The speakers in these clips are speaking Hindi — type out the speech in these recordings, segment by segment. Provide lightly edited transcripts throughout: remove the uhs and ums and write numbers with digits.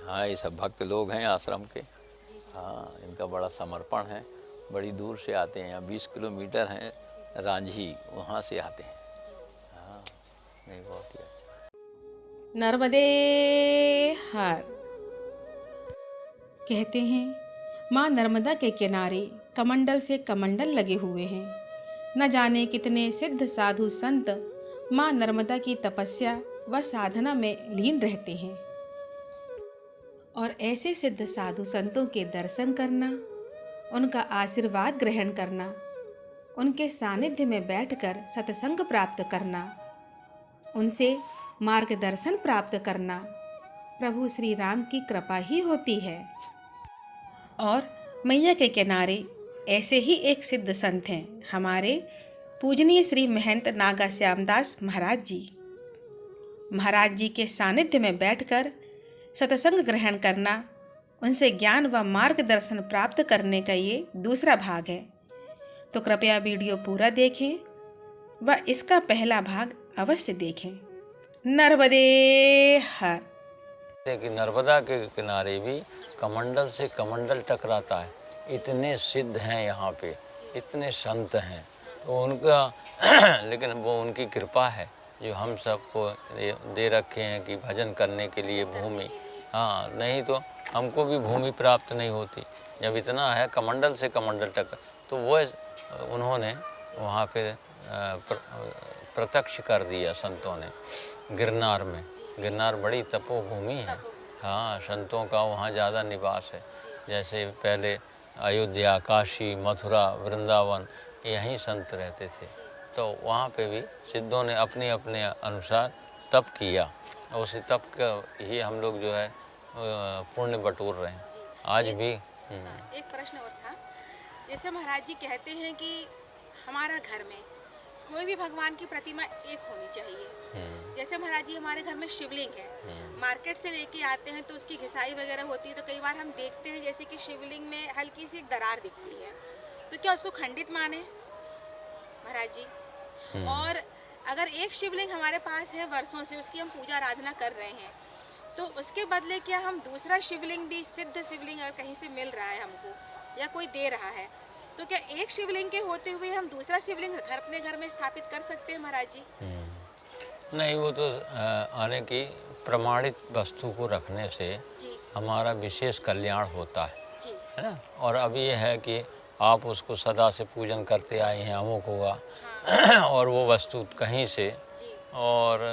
हाँ, ये सब भक्त लोग हैं आश्रम के। हाँ, इनका बड़ा समर्पण है। बड़ी दूर से आते हैं, यहाँ 20 किलोमीटर हैं रांझी, वहाँ से आते हैं। हाँ, नहीं, बहुत ही अच्छा। नर्मदे हर। कहते हैं माँ नर्मदा के किनारे कमंडल से कमंडल लगे हुए हैं। न जाने कितने सिद्ध साधु संत माँ नर्मदा की तपस्या व साधना में लीन रहते हैं। और ऐसे सिद्ध साधु संतों के दर्शन करना, उनका आशीर्वाद ग्रहण करना, उनके सानिध्य में बैठकर सत्संग प्राप्त करना, उनसे मार्गदर्शन प्राप्त करना प्रभु श्री राम की कृपा ही होती है। और मैया के किनारे ऐसे ही एक सिद्ध संत हैं हमारे पूजनीय श्री महंत नागा श्यामदास महाराज जी। महाराज जी के सानिध्य में बैठकर सत्संग ग्रहण करना, उनसे ज्ञान व मार्गदर्शन प्राप्त करने का ये दूसरा भाग है। तो कृपया वीडियो पूरा देखें व इसका पहला भाग अवश्य देखें। नर्मदे हर। कि नर्मदा के किनारे भी कमंडल से कमंडल टकराता है। इतने सिद्ध हैं यहाँ पे, इतने संत हैं, तो उनका लेकिन वो उनकी कृपा है जो हम सबको दे रखे हैं कि भजन करने के लिए भूमि। हाँ, नहीं तो हमको भी भूमि प्राप्त नहीं होती। जब इतना है कमंडल से कमंडल टकरा, तो वो उन्होंने वहाँ पे प्रत्यक्ष कर दिया संतों ने गिरनार में। गिरनार बड़ी तपोभूमि है। हाँ, संतों का वहाँ ज़्यादा निवास है। जैसे पहले अयोध्या, काशी, मथुरा, वृंदावन, यहीं संत रहते थे। तो वहाँ पे भी सिद्धों ने अपने अपने अनुसार तप किया, और उसी तप का ही हम लोग जो है पुण्य बटोर रहे हैं आज भी। एक प्रश्न और था, जैसे महाराज जी कहते हैं कि हमारा घर में कोई भी भगवान की प्रतिमा एक होनी चाहिए। जैसे महाराज जी हमारे घर में शिवलिंग है, मार्केट से लेके आते हैं तो उसकी घिसाई वगैरह होती है, तो कई बार हम देखते हैं जैसे कि शिवलिंग में हल्की सी एक दरार दिखती है, तो क्या उसको खंडित माने महाराज जी? और अगर एक शिवलिंग हमारे पास है वर्षों से, उसकी हम पूजा आराधना कर रहे हैं, तो उसके बदले क्या हम दूसरा शिवलिंग भी, सिद्ध शिवलिंग अगर कहीं से मिल रहा है हमको या कोई दे रहा है, तो क्या एक शिवलिंग के होते हुए हम दूसरा शिवलिंग अपने घर में स्थापित कर सकते हैं महाराज जी? नहीं, वो तो आने की प्रमाणित वस्तु को रखने से हमारा विशेष कल्याण होता है ना। और अब ये है कि आप उसको सदा से पूजन करते आए हैं, अमुक होगा। हाँ। और वो वस्तु कहीं से और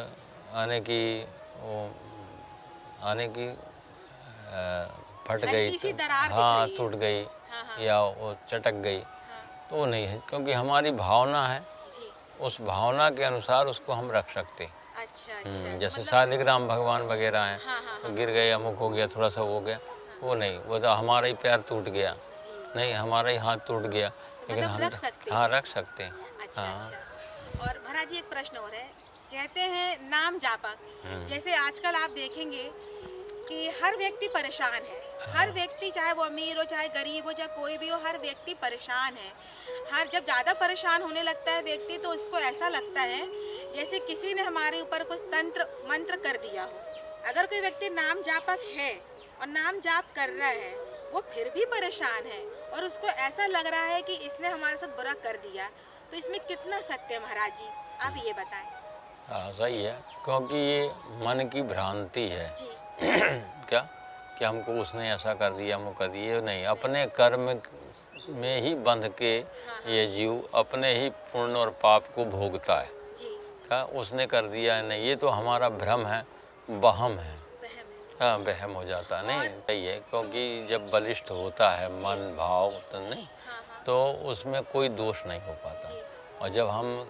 आने की फट गई, हाँ, टूट गई, हाँ, या वो चटक गई, हाँ, तो वो नहीं है, क्योंकि हमारी भावना है, उस भावना के अनुसार उसको हम रख सकते। अच्छा, जैसे मतलब शालिग्राम भगवान वगैरह हैं, हाँ, तो गिर गए, अमुक हो गया, थोड़ा सा हो गया, वो नहीं, वो तो हमारा ही पैर टूट गया, नहीं, हमारा ही हाथ टूट गया, लेकिन हम हाँ रख सकते हैं। अच्छा, अच्छा। और महाराज जी एक प्रश्न और है, कहते हैं नाम जापक, जैसे आजकल आप देखेंगे कि हर व्यक्ति परेशान है, हर व्यक्ति, चाहे वो अमीर हो चाहे गरीब हो चाहे कोई भी हो, हर व्यक्ति परेशान है। हर जब ज़्यादा परेशान होने लगता है व्यक्ति, तो उसको ऐसा लगता है जैसे किसी ने हमारे ऊपर कुछ तंत्र मंत्र कर दिया हो। अगर कोई व्यक्ति नाम जापक है और नाम जाप कर रहा है, वो फिर भी परेशान है और उसको ऐसा लग रहा है कि इसने हमारे साथ बुरा कर दिया, तो इसमें कितना सत्य है महाराज जी, आप ये बताएं। हाँ, सही है, क्योंकि ये मन की भ्रांति है। क्या कि हमको उसने ऐसा कर दिया, हमको कर दिया, नहीं, अपने कर्म में ही बंध के ये जीव अपने ही पुण्य और पाप को भोगता है। क्या उसने कर दिया है, नहीं, ये तो हमारा भ्रम है, वहम है। हाँ, वहम हो जाता है, नहीं सही है, क्योंकि जब बलिष्ठ होता है मन भाव, तो नहीं, तो उसमें कोई दोष नहीं हो पाता। और जब हम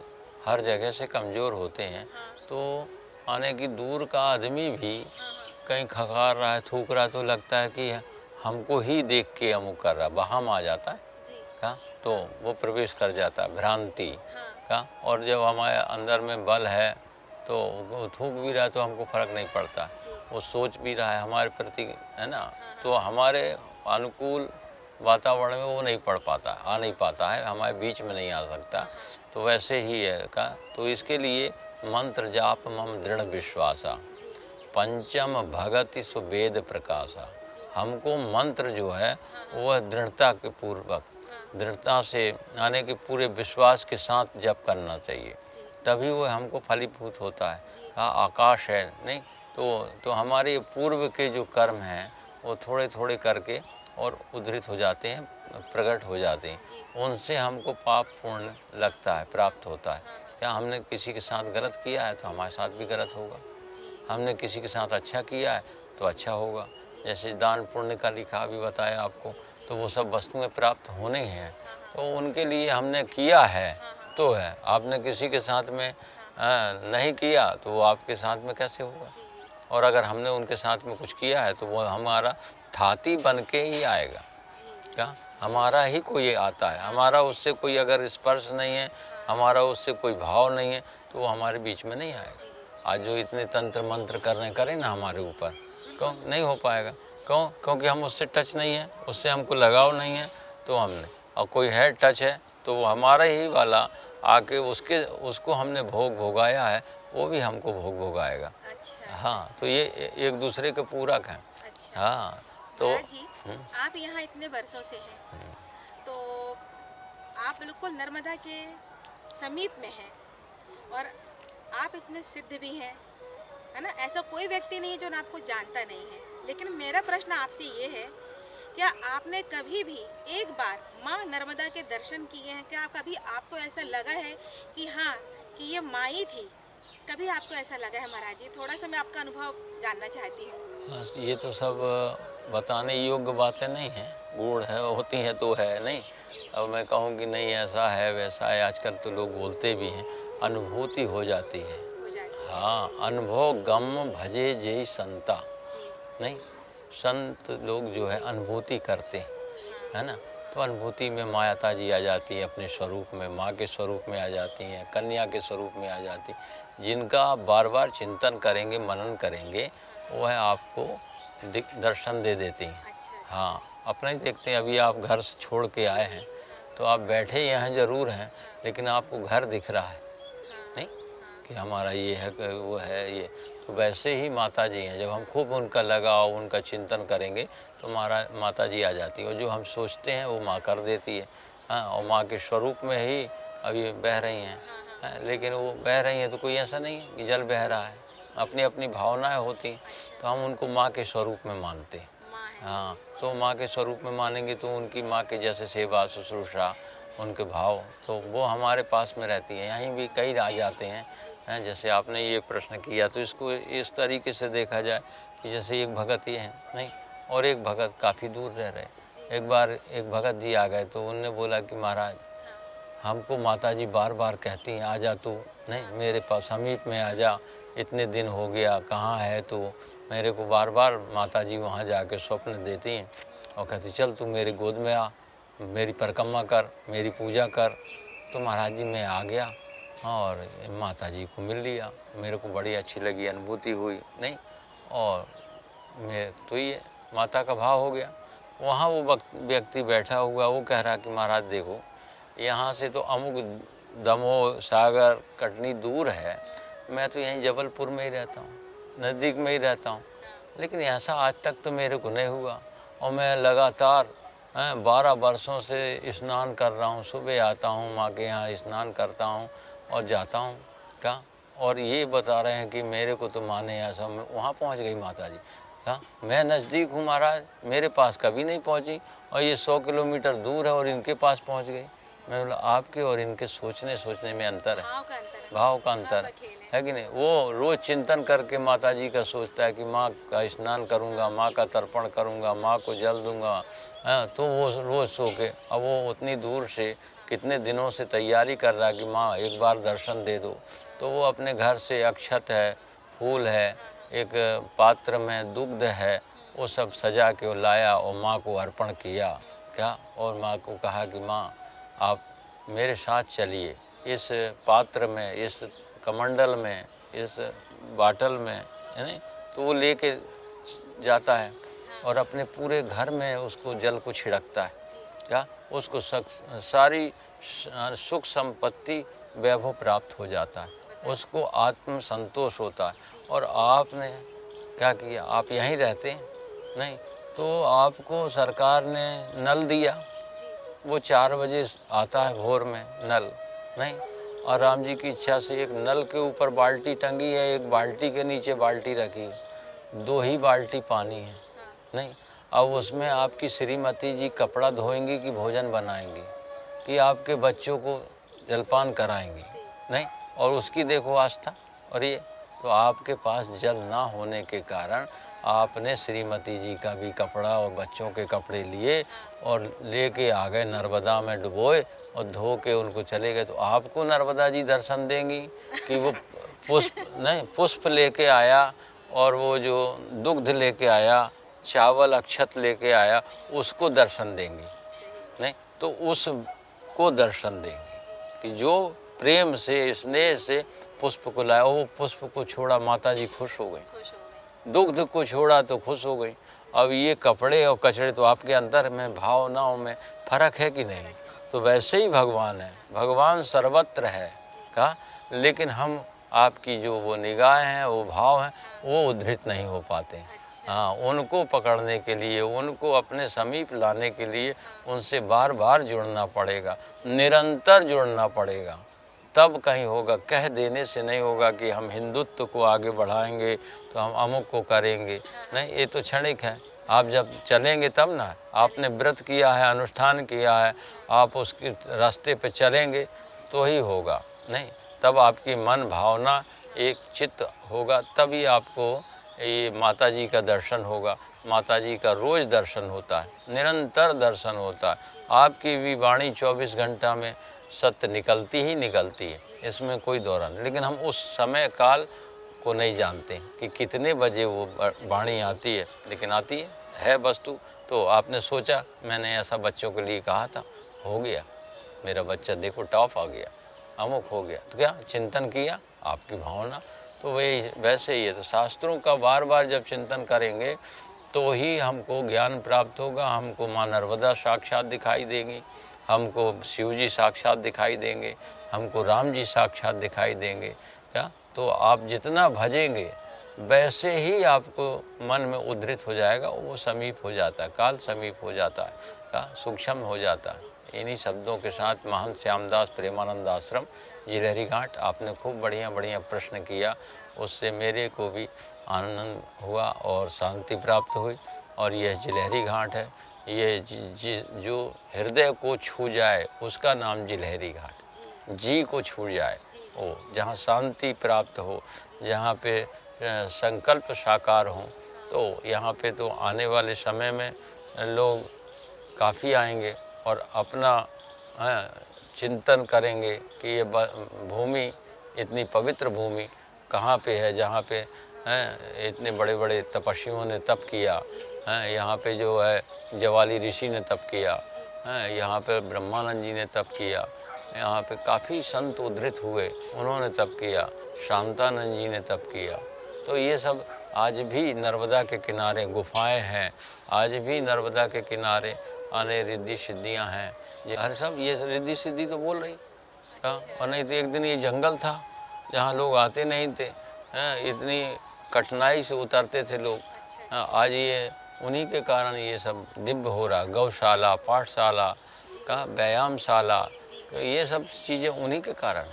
हर जगह से कमज़ोर होते हैं, तो आने की दूर का आदमी भी कहीं खकार रहा है, थूक रहा है, तो लगता है कि हमको ही देख के अमुक कर रहा, वहम आ जाता है का, तो वो प्रवेश कर जाता है भ्रांति का। और जब हमारे अंदर में बल है, तो वो थूक भी रहा है तो हमको फर्क नहीं पड़ता, वो सोच भी रहा है हमारे प्रति, है ना, तो हमारे अनुकूल वातावरण में वो नहीं पड़ पाता, आ नहीं पाता है, हमारे बीच में नहीं आ सकता। तो वैसे ही है का, तो इसके लिए मंत्र जाप मम दृढ़ विश्वासा, पंचम भगति सुवेद प्रकाशा। हमको मंत्र जो है वह दृढ़ता के पूर्वक, दृढ़ता से यानी कि पूरे विश्वास के साथ जप करना चाहिए, तभी वो हमको फलीभूत होता है। कहा आकाश है नहीं तो हमारे पूर्व के जो कर्म हैं वो थोड़े थोड़े करके और उद्धृत हो जाते हैं, प्रकट हो जाते हैं, उनसे हमको पाप पुण्य लगता है, प्राप्त होता है। क्या हमने किसी के साथ गलत किया है तो हमारे साथ भी गलत होगा, हमने किसी के साथ अच्छा किया है तो अच्छा होगा। जैसे दान पुण्य का लिखा भी बताया आपको, तो वो सब वस्तुएं प्राप्त होने ही हैं, तो उनके लिए हमने किया है तो है। आपने किसी के साथ में नहीं किया तो वो आपके साथ में कैसे होगा। और अगर हमने उनके साथ में कुछ किया है तो वो हमारा थाती बन के ही आएगा। क्या हमारा ही कोई आता है, हमारा उससे कोई अगर स्पर्श नहीं है, हमारा उससे कोई भाव नहीं है, तो वो हमारे बीच में नहीं आएगा। आज जो इतने तंत्र मंत्र करें ना हमारे ऊपर, क्यों नहीं हो पाएगा? क्योंकि हम उससे टच नहीं है, उससे हमको लगाव नहीं है, तो हमने, और कोई है टच है तो वो हमारा ही वाला आके उसको हमने भोगाया है, वो भी हमको भोगाएगा। अच्छा, हाँ, तो ये एक दूसरे के पूरक हैं। अच्छा। हाँ तो महाराज जी, आप यहाँ इतने वर्षों से हैं, तो आप बिल्कुल नर्मदा के समीप में हैं और आप इतने सिद्ध भी हैं, है ना। ऐसा कोई व्यक्ति नहीं है जो आपको जानता नहीं है। लेकिन मेरा प्रश्न आपसे ये है, क्या आपने कभी भी एक बार माँ नर्मदा के दर्शन किए हैं? क्या कभी आपको ऐसा लगा है कि हाँ, कि ये माँ ही थी? कभी आपको ऐसा लगा है महाराज जी? थोड़ा सा मैं आपका अनुभव जानना चाहती हूँ। हाँ, ये तो सब बताने योग्य बातें नहीं हैं, गुण है होती हैं तो है नहीं। अब मैं कहूँ कि नहीं ऐसा है वैसा है, आजकल तो लोग बोलते भी हैं, अनुभूति हो जाती है। हो जाती हाँ, अनुभव गम भजे जय संता, जी। नहीं संत लोग जो है अनुभूति करते हैं, है ना। तो अनुभूति में माता जी आ जाती है, अपने स्वरूप में माँ के स्वरूप में आ जाती हैं, कन्या के स्वरूप में आ जाती। जिनका आप बार बार चिंतन करेंगे, मनन करेंगे, वो है आपको दर्शन दे देती हैं। अच्छा। हाँ, अपना ही देखते हैं। अभी आप घर से छोड़ के आए हैं तो आप बैठे यहाँ ज़रूर हैं, लेकिन आपको घर दिख रहा है नहीं कि हमारा ये है कि वो है ये। तो वैसे ही माता जी हैं, जब हम खूब उनका लगाव, उनका चिंतन करेंगे तो माता जी आ जाती है, और जो हम सोचते हैं वो माँ कर देती है। हाँ, और माँ के स्वरूप में ही अभी बह रही हैं। लेकिन वो बह रही हैं तो कोई ऐसा नहीं है कि जल बह रहा है, अपनी अपनी भावनाएं होती हैं, तो हम उनको माँ के स्वरूप में मानते हैं। माँ है। हाँ, तो माँ के स्वरूप में मानेंगे तो उनकी माँ के जैसे सेवा शुश्रूषा, उनके भाव, तो वो हमारे पास में रहती है। यहीं भी कई आ जाते हैं। जैसे आपने ये प्रश्न किया, तो इसको इस तरीके से देखा जाए कि जैसे एक भगत ये हैं नहीं, और एक भगत काफ़ी दूर रह रहे। एक बार एक भगत जी आ गए तो उनने बोला कि महाराज, हमको माता जी बार बार कहती हैं आ जा तू, नहीं मेरे पास समीप में आ जा, इतने दिन हो गया कहाँ है तू। मेरे को बार बार माता जी वहाँ जाके स्वप्न देती हैं और कहती चल तू मेरे गोद में आ, मेरी परिक्रमा कर, मेरी पूजा कर। तो महाराज जी मैं आ गया और माता जी को मिल लिया, मेरे को बड़ी अच्छी लगी, अनुभूति हुई नहीं, और मैं तो ये माता का भाव हो गया। वहाँ वो व्यक्ति बैठा हुआ, वो कह रहा कि महाराज देखो, यहाँ से तो अमुक दमोह सागर कटनी दूर है, मैं तो यहीं जबलपुर में ही रहता हूँ, नज़दीक में ही रहता हूँ, लेकिन ऐसा आज तक तो मेरे को नहीं हुआ। और मैं लगातार 12 वर्षों से स्नान कर रहा हूँ, सुबह आता हूँ माँ के यहाँ स्नान करता हूँ और जाता हूँ क्या। और ये बता रहे हैं कि मेरे को तो माने ऐसा। वहाँ पहुँच गई माता जी। क्या मैं नज़दीक हूँ महाराज, मेरे पास कभी नहीं पहुँची, और ये 100 किलोमीटर दूर है और इनके पास पहुँच गई। मैं बोला आपके और इनके सोचने में अंतर है, भाव का अंतर है कि नहीं। वो रोज़ चिंतन करके माता जी का सोचता है कि माँ का स्नान करूँगा, माँ का तर्पण करूँगा, माँ को जल दूँगा, तो वो रोज़ सो के, अब वो उतनी दूर से कितने दिनों से तैयारी कर रहा है कि माँ एक बार दर्शन दे दो। तो वो अपने घर से अक्षत है, फूल है, एक पात्र में दुग्ध है, वो सब सजा के वो लाया और माँ को अर्पण किया क्या। और माँ को कहा कि माँ आप मेरे साथ चलिए, इस पात्र में, इस कमंडल में, इस बाटल में, यानी तो वो लेके जाता है और अपने पूरे घर में उसको जल को छिड़कता है क्या। उसको सारी सुख संपत्ति वैभव प्राप्त हो जाता है, उसको आत्म संतोष होता है। और आपने क्या किया, आप यहीं रहते हैं? नहीं, तो आपको सरकार ने नल दिया, वो 4 बजे आता है भोर में नल, नहीं, और राम जी की इच्छा से एक नल के ऊपर बाल्टी टंगी है, एक बाल्टी के नीचे बाल्टी रखी है, 2 ही बाल्टी पानी है, नहीं। अब उसमें आपकी श्रीमती जी कपड़ा धोएंगी कि भोजन बनाएंगी कि आपके बच्चों को जलपान कराएंगी, नहीं, और उसकी देखो आस्था। और ये तो आपके पास जल ना होने के कारण आपने श्रीमती जी का भी कपड़ा और बच्चों के कपड़े लिए और लेके आ गए, नर्मदा में डुबोए और धो के उनको चले गए। तो आपको नर्मदा जी दर्शन देंगी कि वो पुष्प लेके आया और वो जो दुग्ध लेके आया, चावल अक्षत लेके आया, उसको दर्शन देंगी? नहीं, तो उसको दर्शन देंगी कि जो प्रेम से स्नेह से पुष्प को लाया, वो पुष्प को छोड़ा माता जी खुश हो गई, दुग्ध को छोड़ा तो खुश हो गई। अब ये कपड़े और कचड़े तो आपके अंदर में भावनाओं में फर्क है कि नहीं? तो वैसे ही भगवान है, भगवान सर्वत्र है का, लेकिन हम आपकी जो वो निगाह हैं, वो भाव हैं, वो उद्धृत नहीं हो पाते। हाँ, उनको पकड़ने के लिए, उनको अपने समीप लाने के लिए उनसे बार बार जुड़ना पड़ेगा, निरंतर जुड़ना पड़ेगा, तब कहीं होगा। कह देने से नहीं होगा कि हम हिंदुत्व को आगे बढ़ाएंगे तो हम अमुक को करेंगे, नहीं, ये तो क्षणिक है। आप जब चलेंगे तब ना, आपने व्रत किया है, अनुष्ठान किया है, आप उसके रास्ते पे चलेंगे तो ही होगा, नहीं, तब आपकी मन भावना एक चित्त होगा, तभी आपको ये माता जी का दर्शन होगा। माता जी का रोज़ दर्शन होता है, निरंतर दर्शन होता है। आपकी भी वाणी 24 घंटा में सत्य निकलती ही निकलती है, इसमें कोई दौरा नहीं। लेकिन हम उस समय काल को नहीं जानते कि कितने बजे वो वाणी आती है, लेकिन आती है वस्तु। तो आपने सोचा, मैंने ऐसा बच्चों के लिए कहा था, हो गया, मेरा बच्चा देखो टॉप आ गया, अमुक हो गया, तो क्या चिंतन किया, आपकी भावना। तो वही वैसे ही है। तो शास्त्रों का बार बार जब चिंतन करेंगे तो ही हमको ज्ञान प्राप्त होगा, हमको माँ नर्मदा साक्षात दिखाई देंगी, हमको शिव जी साक्षात दिखाई देंगे, हमको राम जी साक्षात दिखाई देंगे। क्या, तो आप जितना भजेंगे वैसे ही आपको मन में उद्धृत हो जाएगा, वो समीप हो जाता है, काल समीप हो जाता है, क्या सूक्ष्म हो जाता है। इन्हीं शब्दों के साथ महंत श्यामदास प्रेमानंद आश्रम जिलहरी घाट, आपने खूब बढ़िया बढ़िया प्रश्न किया, उससे मेरे को भी आनंद हुआ और शांति प्राप्त हुई। और यह जिलहरी घाट है, ये जो हृदय को छू जाए उसका नाम जिलहरी घाट, जी को छू जाए, ओ जहाँ शांति प्राप्त हो, जहाँ पे संकल्प साकार हों, तो यहाँ पे तो आने वाले समय में लोग काफ़ी आएंगे और अपना चिंतन करेंगे कि ये भूमि, इतनी पवित्र भूमि कहाँ पे है, जहाँ पे इतने बड़े बड़े तपस्वियों ने तप किया है, यहाँ पे जो है जवाली ऋषि ने तप किया है, यहाँ पे ब्रह्मानंद जी ने तप किया, यहाँ पे काफ़ी संत उद्धृत हुए, उन्होंने तप किया, शांतानंद जी ने तप किया। तो ये सब आज भी नर्मदा के किनारे गुफाएं हैं, आज भी नर्मदा के किनारे आने रिद्धि सिद्धियाँ हैं। ये हर सब ये रिद्धि सिद्धि तो बोल रही हाँ, और नहीं तो एक दिन ये जंगल था जहाँ लोग आते नहीं थे, इतनी कठिनाई से उतरते थे लोग। आज ये उन्हीं के कारण ये सब दिव्य हो रहा, गौशाला, पाठशाला का व्यायामशाला, तो ये सब चीज़ें उन्हीं के कारण।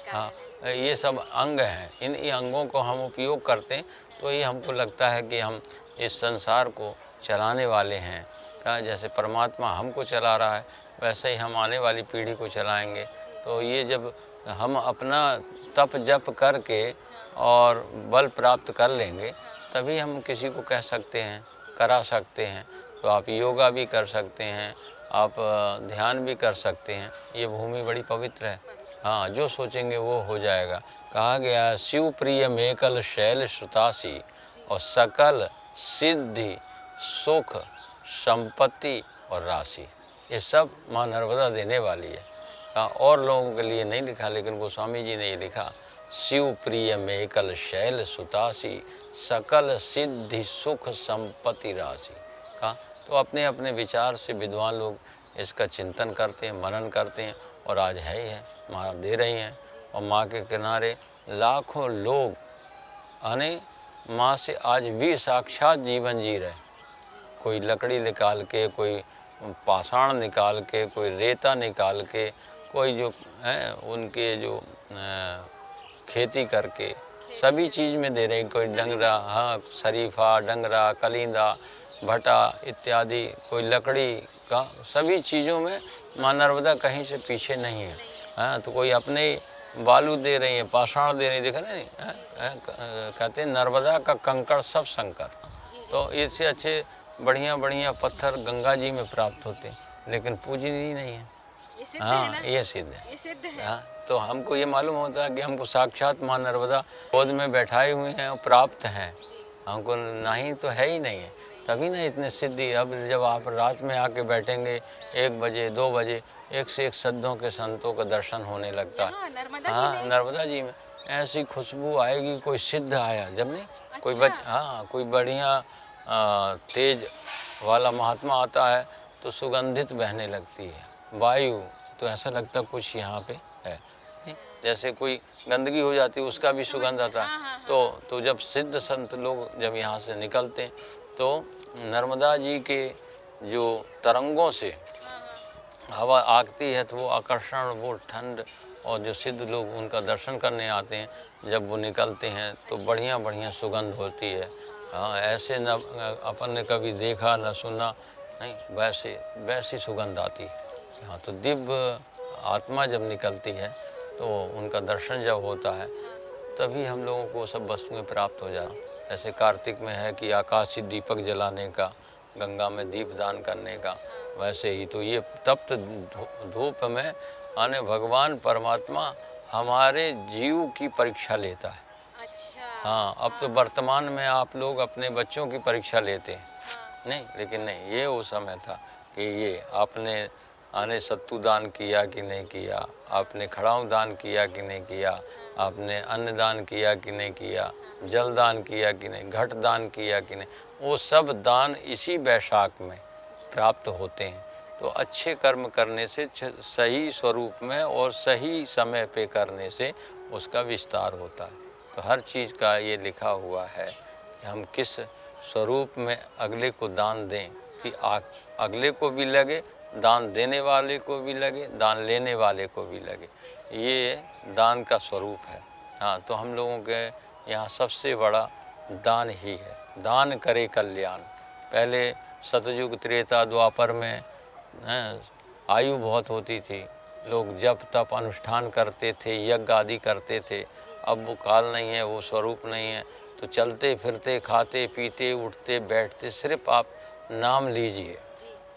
हाँ, ये सब अंग हैं, इन अंगों को हम उपयोग करते हैं तो ये हमको लगता है कि हम इस संसार को चलाने वाले हैं। क्या, जैसे परमात्मा हमको चला रहा है वैसे ही हम आने वाली पीढ़ी को चलाएंगे। तो ये जब हम अपना तप जप करके और बल प्राप्त कर लेंगे तभी हम किसी को कह सकते हैं, करा सकते हैं। तो आप योगा भी कर सकते हैं, आप ध्यान भी कर सकते हैं, ये भूमि बड़ी पवित्र है। हाँ, जो सोचेंगे वो हो जाएगा। कहा गया शिव प्रिय मेकल शैल सुतासी और सकल सिद्धि सुख संपत्ति और राशि, ये सब माँ नर्मदा देने वाली है। हाँ, और लोगों के लिए नहीं लिखा, लेकिन गोस्वामी जी ने ये लिखा, शिव प्रिय मेकल शैल सुतासी सकल सिद्धि सुख संपत्ति राशि। हाँ, तो अपने अपने विचार से विद्वान लोग इसका चिंतन करते हैं, मनन करते हैं, और आज है ही है, माँ दे रही हैं। और माँ के किनारे लाखों लोग आने माँ से आज भी साक्षात जीवन जी रहे। कोई लकड़ी निकाल के, कोई पाषाण निकाल के, कोई रेता निकाल के, कोई जो है उनके जो खेती करके सभी चीज़ में दे रहे हैं। कोई डंगरा, हाँ शरीफा, डंगरा, कलिंदा, भटा इत्यादि, कोई लकड़ी का, सभी चीज़ों में माँ नर्मदा कहीं से पीछे नहीं है। हाँ, तो कोई अपने बालू दे रही है, पाषाण दे रही है, देखा नहीं, कहते हैं नर्मदा का कंकड़ सब शंकर। तो इससे अच्छे बढ़िया बढ़िया पत्थर गंगा जी में प्राप्त होते हैं, लेकिन पूजनीय नहीं है। ये सिद्ध है हाँ, ना? ये सिद्ध है। ये सिद्ध है। हाँ, तो हमको ये मालूम होता है कि हमको साक्षात माँ नर्मदा गोद में बैठाए हुए हैं और प्राप्त हैं। हमको नहीं तो है ही नहीं है, तभी ना इतने सिद्धि। अब जब आप रात में आके बैठेंगे 1 बजे 2 बजे, एक से एक सद्दों के संतों का दर्शन होने लगता है। हाँ, नर्मदा जी में ऐसी खुशबू आएगी, कोई सिद्ध आया जब नहीं, कोई हाँ कोई बढ़िया तेज वाला महात्मा आता है तो सुगंधित बहने लगती है वायु, तो ऐसा लगता कुछ यहाँ पे है। जैसे कोई गंदगी हो जाती है उसका भी सुगंध आता है। तो जब सिद्ध संत लोग जब यहाँ से निकलते हैं तो नर्मदा जी के जो तरंगों से हवा आती है तो वो आकर्षण, वो ठंड, और जो सिद्ध लोग उनका दर्शन करने आते हैं जब वो निकलते हैं तो बढ़िया बढ़िया सुगंध होती है। हाँ, ऐसे न अपन ने कभी देखा न सुना नहीं, वैसी सुगंध आती है। हाँ, तो दिव्य आत्मा जब निकलती है तो उनका दर्शन जब होता है तभी हम लोगों को सब वस्तुएं प्राप्त हो जाती। ऐसे कार्तिक में है कि आकाशीय दीपक जलाने का, गंगा में दीप दान करने का, वैसे ही तो ये तप्त धूप में आने भगवान परमात्मा हमारे जीव की परीक्षा लेता है। अच्छा। हाँ, अब तो वर्तमान में आप लोग अपने बच्चों की परीक्षा लेते हैं। नहीं, लेकिन नहीं, ये वो समय था कि ये आपने आने सत्तू दान किया कि नहीं किया, आपने खड़ाऊ दान किया कि नहीं किया, आपने अन्न दान किया कि नहीं किया, जल दान किया कि नहीं, घट दान किया कि नहीं, वो सब दान इसी वैशाख में प्राप्त होते हैं। तो अच्छे कर्म करने से, सही स्वरूप में और सही समय पे करने से उसका विस्तार होता है। तो हर चीज़ का ये लिखा हुआ है कि हम किस स्वरूप में अगले को दान दें कि अगले को भी लगे, दान देने वाले को भी लगे, दान लेने वाले को भी लगे। ये दान का स्वरूप है। हाँ, तो हम लोगों के यहाँ सबसे बड़ा दान ही है। दान करे कल्याण। पहले सतयुग त्रेता द्वापर में आयु बहुत होती थी, लोग जप तप अनुष्ठान करते थे, यज्ञ आदि करते थे। अब वो काल नहीं है, वो स्वरूप नहीं है, तो चलते फिरते, खाते पीते, उठते बैठते सिर्फ आप नाम लीजिए।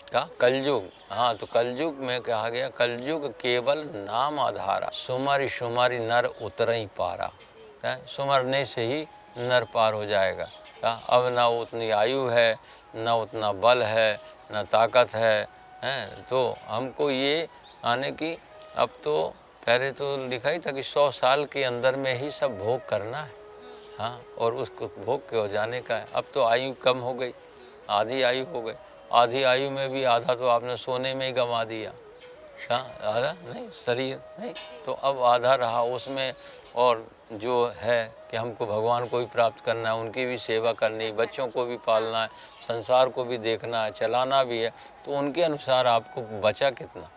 क्या कलयुग? हाँ, तो कलयुग में कहा गया कलयुग केवल नाम आधारा, सुमरि सुमरि नर उतरई पारा। सुमरने से ही नर पार हो जाएगा। अब ना उतनी आयु है, ना उतना बल है, ना ताकत है, तो हमको ये आने की, अब तो पहले तो लिखा ही था कि 100 साल के अंदर में ही सब भोग करना है। हाँ, और उसको भोग के हो जाने का है। अब तो आयु कम हो गई, आधी आयु हो गई। आधी आयु में भी आधा तो आपने सोने में ही गंवा दिया। हाँ, आधा नहीं, शरीर नहीं, तो अब आधा रहा उसमें। और जो है कि हमको भगवान को भी प्राप्त करना है, उनकी भी सेवा करनी, बच्चों को भी पालना है, संसार को भी देखना है, चलाना भी है, तो उनके अनुसार आपको बचा कितना?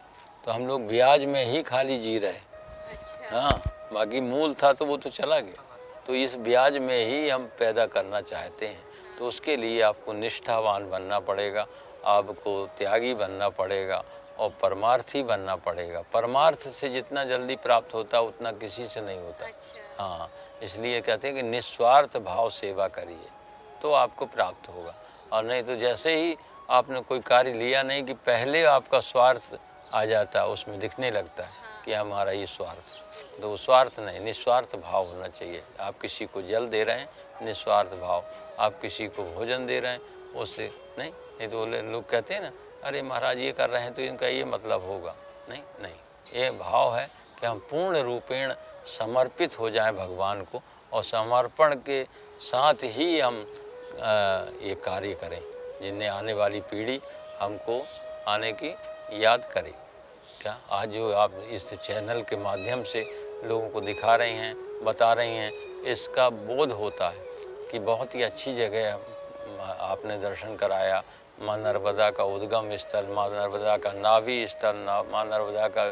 तो हम लोग ब्याज में ही खाली जी रहे। अच्छा। हाँ, बाकी मूल था तो वो तो चला गया। तो इस ब्याज में ही हम पैदा करना चाहते हैं, तो उसके लिए आपको निष्ठावान बनना पड़ेगा, आपको त्यागी बनना पड़ेगा और परमार्थी बनना पड़ेगा। परमार्थ से जितना जल्दी प्राप्त होता उतना किसी से नहीं होता। अच्छा। हाँ, इसलिए कहते हैं कि निस्वार्थ भाव सेवा करिए तो आपको प्राप्त होगा। और नहीं तो जैसे ही आपने कोई कार्य लिया नहीं कि पहले आपका स्वार्थ आ जाता है, उसमें दिखने लगता है कि हमारा ये स्वार्थ, तो स्वार्थ नहीं, निस्वार्थ भाव होना चाहिए। आप किसी को जल दे रहे हैं, निस्वार्थ भाव। आप किसी को भोजन दे रहे हैं, उससे नहीं तो लोग कहते हैं ना, अरे महाराज ये कर रहे हैं तो इनका ये मतलब होगा। नहीं, ये भाव है कि हम पूर्ण रूपेण समर्पित हो जाएं भगवान को, और समर्पण के साथ ही हम ये कार्य करें, जिन्हें आने वाली पीढ़ी हमको आने की याद करे। क्या आज जो आप इस चैनल के माध्यम से लोगों को दिखा रहे हैं, बता रहे हैं, इसका बोध होता है कि बहुत ही अच्छी जगह आपने दर्शन कराया। माँ नर्मदा का उद्गम स्थल, माँ नर्मदा का नाभि स्थल, माँ नर्मदा का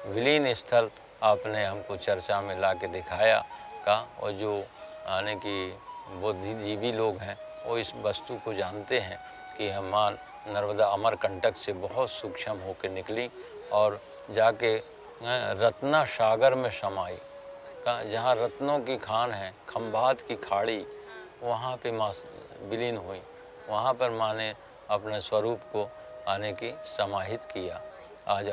विलीन स्थल आपने हमको चर्चा में ला के दिखाया का। और जो आने की बुद्धिजीवी लोग हैं वो इस वस्तु को जानते हैं कि हम माँ नर्मदा अमरकंटक से बहुत सूक्ष्म होकर निकली और जाके रत्ना सागर में समाई का, जहाँ रत्नों की खान है, खंभात की खाड़ी, वहाँ पे माँ विलीन हुई। वहाँ पर माँ ने अपने स्वरूप को आने की समाहित किया।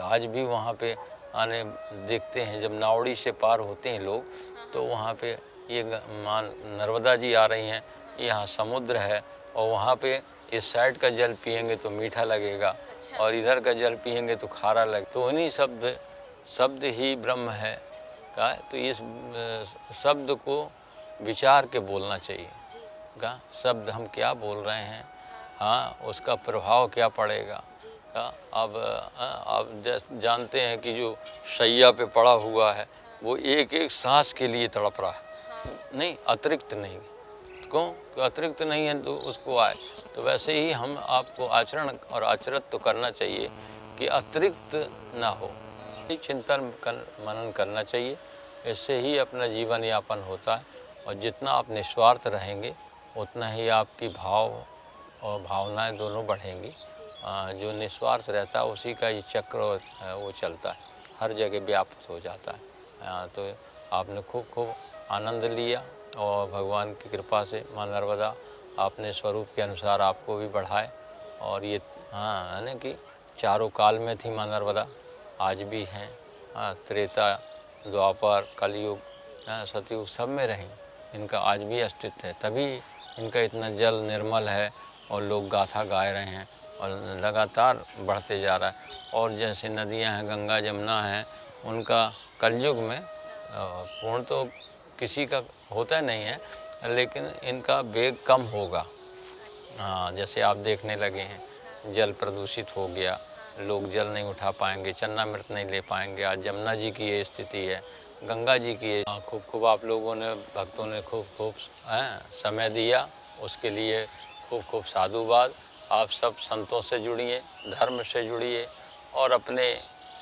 आज भी वहाँ पे आने देखते हैं, जब नावड़ी से पार होते हैं लोग तो वहाँ पे ये माँ नर्मदा जी आ रही हैं, यहाँ समुद्र है और वहाँ पे इस साइड का जल पिएंगे तो मीठा लगेगा और इधर का जल पिएंगे तो खारा लगे। तो उन्हीं शब्द ही ब्रह्म है का। तो इस शब्द को विचार के बोलना चाहिए का। शब्द हम क्या बोल रहे हैं, हाँ, उसका प्रभाव क्या पड़ेगा का। अब जानते हैं कि जो शैया पे पड़ा हुआ है वो एक एक सांस के लिए तड़प रहा है, नहीं अतिरिक्त नहीं। क्यों? अतिरिक्त नहीं है तो उसको आए। तो वैसे ही हम आपको आचरण और आचरित तो करना चाहिए कि अतिरिक्त ना हो, चिंतन मनन करना चाहिए। इससे ही अपना जीवन यापन होता है और जितना आप निस्वार्थ रहेंगे उतना ही आपकी भाव और भावनाएं दोनों बढ़ेंगी। जो निस्वार्थ रहता है उसी का ये चक्र वो चलता है, हर जगह व्याप्त हो जाता है। तो आपने खूब आनंद लिया और भगवान की कृपा से माँ नर्मदा अपने स्वरूप के अनुसार आपको भी बढ़ाए। और ये हाँ है ना कि चारों काल में थी माँ नर्मदा, आज भी हैं। त्रेता, द्वापर, कलयुग, सतयुग सब में रहीं, इनका आज भी अस्तित्व है। तभी इनका इतना जल निर्मल है और लोग गाथा गा रहे हैं और लगातार बढ़ते जा रहा है। और जैसे नदियां हैं, गंगा जमुना हैं, उनका कलयुग में पूर्ण तो किसी का होता नहीं है, लेकिन इनका वेग कम होगा। हाँ, जैसे आप देखने लगे हैं जल प्रदूषित हो गया, लोग जल नहीं उठा पाएंगे, चन्नामृत नहीं ले पाएंगे। आज जमुना जी की ये स्थिति है, गंगा जी की ये। खूब आप लोगों ने, भक्तों ने खूब समय दिया, उसके लिए खूब साधुवाद। आप सब संतों से जुड़िए, धर्म से जुड़िए और अपने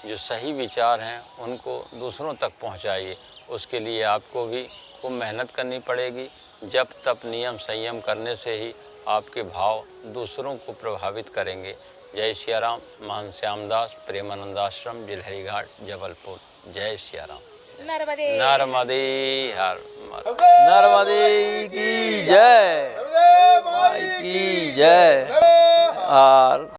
जो सही विचार हैं उनको दूसरों तक पहुंचाइए। उसके लिए आपको भी खूब मेहनत करनी पड़ेगी। जप तप नियम संयम करने से ही आपके भाव दूसरों को प्रभावित करेंगे। जय सिया राम। महान श्यामदास, प्रेमानंदाश्रम, बिलहरी घाट, जबलपुर। जय सिया राम। नर्मदे हर नर्मदे की जय, की जय।